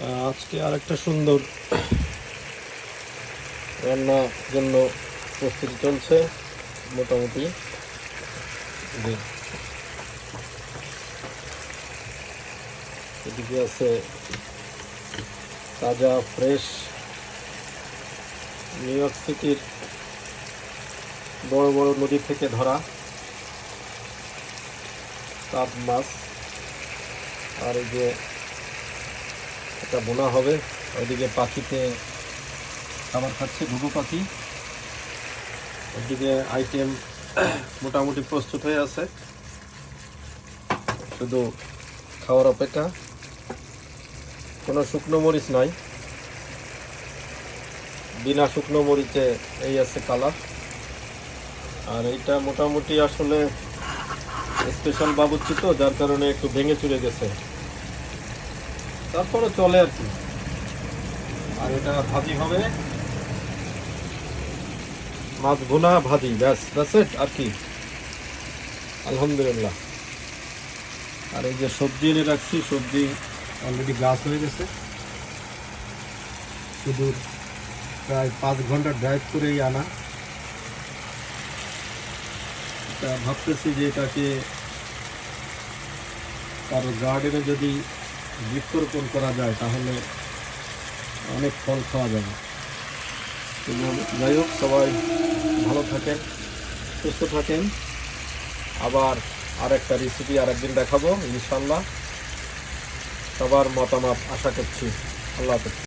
আজকে আরেকটা সুন্দর রান্নার জন্য প্রস্তুতি চলছে মোটামুটি। যে এদিকে আছে তাজা ফ্রেশ নিউ ইয়র্ক সিটির বড় বড় নদী থেকে ধরা কাপ মাছ, আর এই যে এটা বোনা হবে। ওইদিকে পাখিতে খাবার খাচ্ছে, ঘুঘু পাখি। ওইদিকে আইটেম মোটামুটি প্রস্তুত হয়ে আছে, শুধু খাওয়ার অপেক্ষা। কোনো শুকনো মরিচ নাই, বিনা শুকনো মরিচে এই আছে কালার। আর এইটা মোটামুটি আসলে স্পেশাল বাবুর্চি তো, যার কারণে একটু ভেঙে চুরে গেছে, তারপরে চলে আর কি। আর এটা ভাজি হবে, মাছ ভুনা ভাজি, ব্যাস দ্যাটস ইট আর কি। আলহামদুলিল্লাহ। আর এই যে সবজি এনে রাখছি, সবজি অলরেডি গাছ হয়ে গেছে, শুধু প্রায় 5 ঘন্টা ড্রাইভ করেই আনা। এটা ভাবতেছি যে এটাকে কারো গার্ডেনে যদি বৃক্ষরোপণ করা যায় তাহলে অনেক ফল খাওয়া যাবে। যাই হোক, সবাই ভালো থাকেন, সুস্থ থাকেন। আবার আরেকটা রেসিপি আরেকদিন দেখাবো ইনশাল্লাহ। সবার মতামত আশা করছি। আল্লাহ হাফেজ।